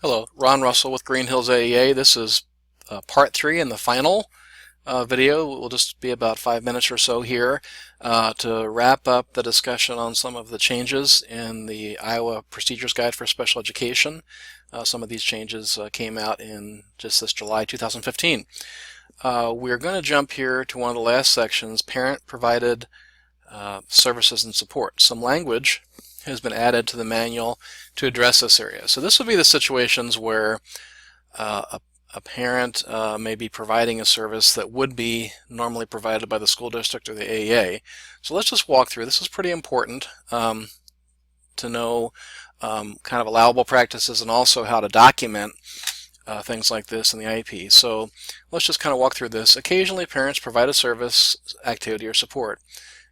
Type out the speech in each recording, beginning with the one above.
Hello, Ron Russell with Green Hills AEA. This is part 3 and the final video. It will just be about 5 minutes or so here to wrap up the discussion on some of the changes in the Iowa Procedures Guide for Special Education. Some of these changes came out in just this July 2015. We're going to jump here to one of the last sections, Parent-Provided Services and Support. Some language has been added to the manual to address this area. So this would be the situations where a parent may be providing a service that would be normally provided by the school district or the AEA. So let's just walk through. This is pretty important to know kind of allowable practices and also how to document things like this in the IEP. So let's just kind of walk through this. Occasionally parents provide a service, activity, or support.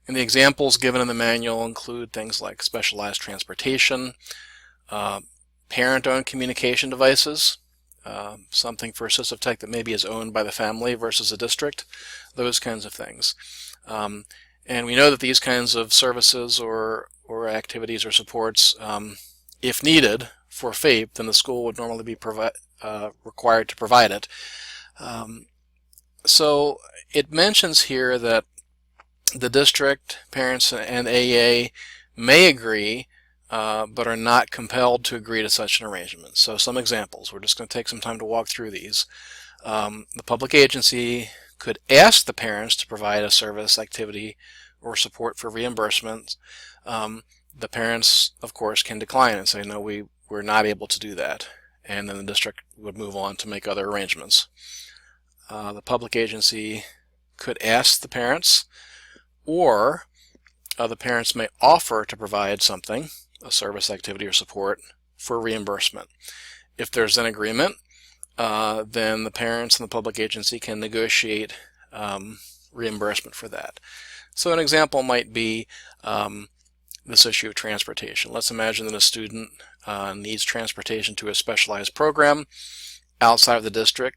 And the examples given in the manual include things like specialized transportation, parent-owned communication devices, something for assistive tech that maybe is owned by the family versus a district, those kinds of things. And we know that these kinds of services or activities or supports, if needed for FAPE, then the school would normally be required to provide it. So it mentions here that the district, parents, and AEA may agree, but are not compelled to agree to such an arrangement. So some examples. We're just going to take some time to walk through these. The public agency could ask the parents to provide a service, activity, or support for reimbursement. The parents, of course, can decline and say, no, we're not able to do that. And then the district would move on to make other arrangements. The public agency could ask the parents, or the parents may offer to provide something, a service, activity, or support, for reimbursement. If there's an agreement, then the parents and the public agency can negotiate reimbursement for that. So an example might be this issue of transportation. Let's imagine that a student needs transportation to a specialized program outside of the district.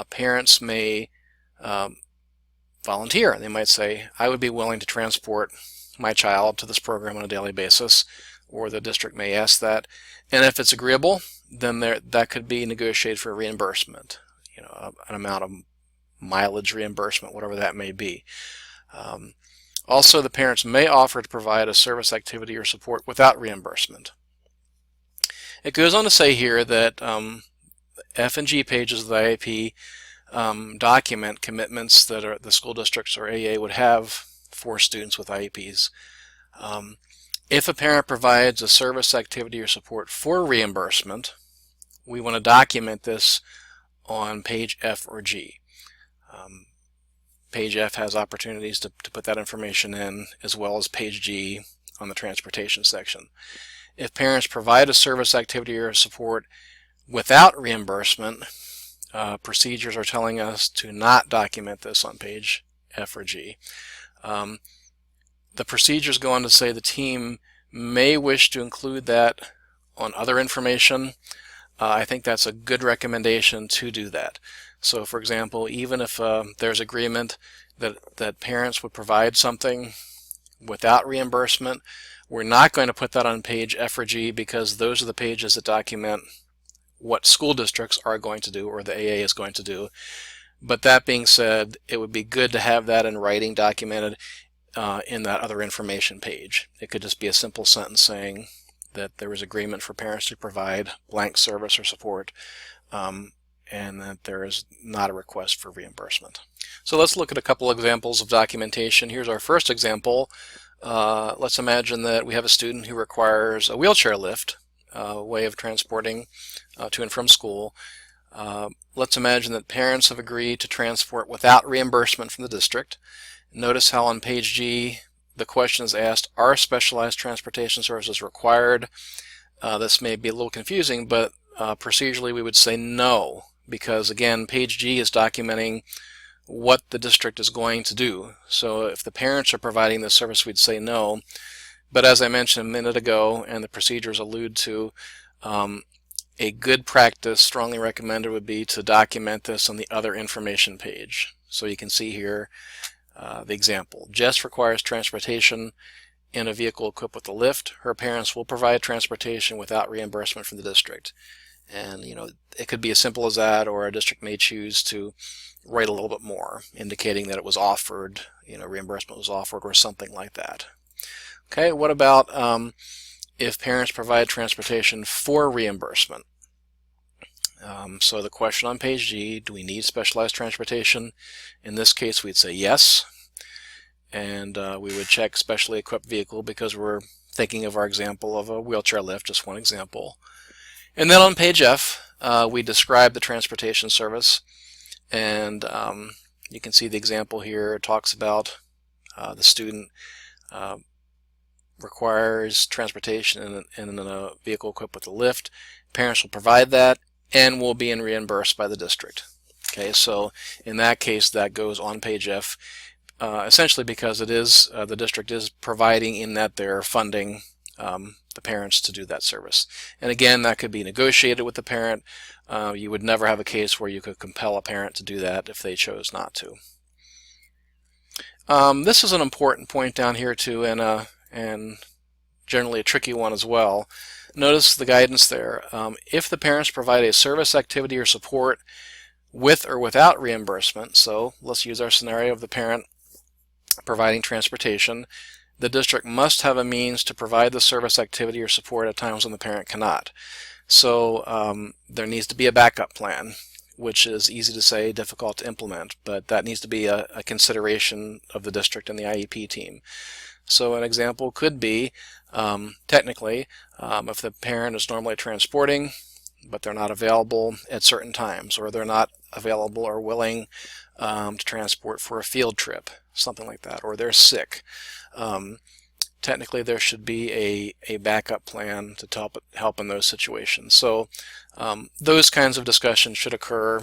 Parents may volunteer. They might say, I would be willing to transport my child to this program on a daily basis, or the district may ask that. And if it's agreeable, then that could be negotiated for reimbursement, an amount of mileage reimbursement, whatever that may be. Also, the parents may offer to provide a service, activity, or support without reimbursement. It goes on to say here that F and G pages of the IEP document commitments that the school districts or AEA would have for students with IEPs. If a parent provides a service, activity, or support for reimbursement, we want to document this on page F or G. Page F has opportunities to put that information in, as well as page G on the transportation section. If parents provide a service, activity, or support without reimbursement, procedures are telling us to not document this on page F or G. The procedures go on to say the team may wish to include that on other information. I think that's a good recommendation to do that. So for example, even if there's agreement that parents would provide something without reimbursement, we're not going to put that on page F or G, because those are the pages that document what school districts are going to do or the AA is going to do. But that being said, it would be good to have that in writing documented in that other information page. It could just be a simple sentence saying that there was agreement for parents to provide blank service or support, and that there is not a request for reimbursement. So let's look at a couple examples of documentation. Here's our first example. Let's imagine that we have a student who requires a wheelchair lift, way of transporting to and from school. Let's imagine that parents have agreed to transport without reimbursement from the district. Notice how on page G the question is asked, are specialized transportation services required? This may be a little confusing, but procedurally we would say no, because again, page G is documenting what the district is going to do. So if the parents are providing this service, we'd say no. But as I mentioned a minute ago, and the procedures allude to, a good practice, strongly recommended, would be to document this on the other information page. So you can see here the example. Jess requires transportation in a vehicle equipped with a lift. Her parents will provide transportation without reimbursement from the district. And it could be as simple as that, or a district may choose to write a little bit more, indicating that it was offered, reimbursement was offered, or something like that. Okay, what about if parents provide transportation for reimbursement? So the question on page G, do we need specialized transportation? In this case, we'd say yes. And we would check specially equipped vehicle because we're thinking of our example of a wheelchair lift, just one example. And then on page F, we describe the transportation service. And you can see the example here. It talks about the student requires transportation in a vehicle equipped with a lift. Parents will provide that and will be reimbursed by the district. Okay, so in that case, that goes on page F, essentially because it is the district is providing, in that they're funding the parents to do that service. And again, that could be negotiated with the parent. You would never have a case where you could compel a parent to do that if they chose not to. This is an important point down here too, and generally a tricky one as well. Notice the guidance there. If the parents provide a service, activity, or support with or without reimbursement, so let's use our scenario of the parent providing transportation, the district must have a means to provide the service, activity, or support at times when the parent cannot. So there needs to be a backup plan, which is easy to say, difficult to implement, but that needs to be a consideration of the district and the IEP team. So an example could be, technically, if the parent is normally transporting, but they're not available at certain times, or they're not available or willing to transport for a field trip, something like that, or they're sick. Technically, there should be a backup plan to help in those situations. So those kinds of discussions should occur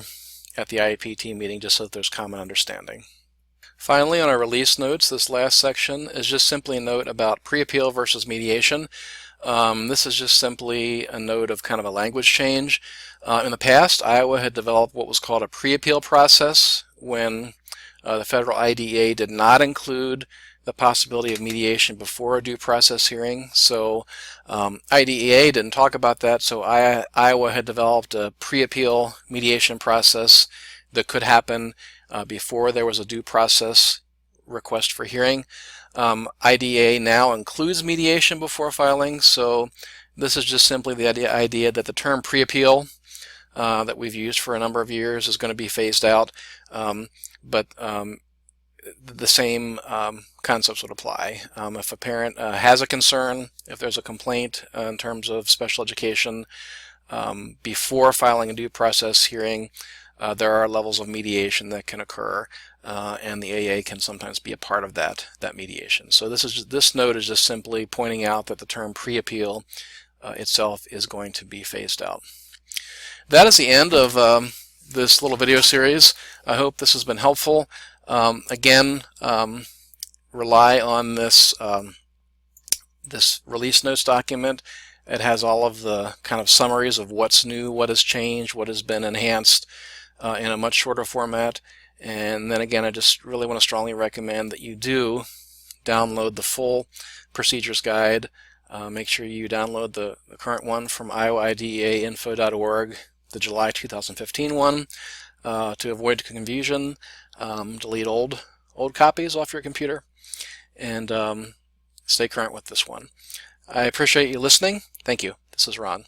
at the IEP team meeting, just so that there's common understanding. Finally, on our release notes, this last section is just simply a note about pre-appeal versus mediation. This is just simply a note of kind of a language change. In the past, Iowa had developed what was called a pre-appeal process when the federal IDEA did not include the possibility of mediation before a due process hearing. So IDEA didn't talk about that, so Iowa had developed a pre-appeal mediation process that could happen before there was a due process request for hearing. IDEA now includes mediation before filing, so this is just simply the idea that the term pre-appeal that we've used for a number of years is going to be phased out, but the same concepts would apply. If a parent has a concern, if there's a complaint in terms of special education, before filing a due process hearing, there are levels of mediation that can occur, and the AA can sometimes be a part of that mediation. So this note is just simply pointing out that the term pre-appeal itself is going to be phased out. That is the end of this little video series. I hope this has been helpful. Again, rely on this this release notes document. It has all of the kind of summaries of what's new, what has changed, what has been enhanced in a much shorter format. And then again, I just really want to strongly recommend that you do download the full procedures guide. Make sure you download the current one from iowa-idea-info.org, the July 2015 one, to avoid confusion. Delete old copies off your computer, and stay current with this one. I appreciate you listening. Thank you. This is Ron.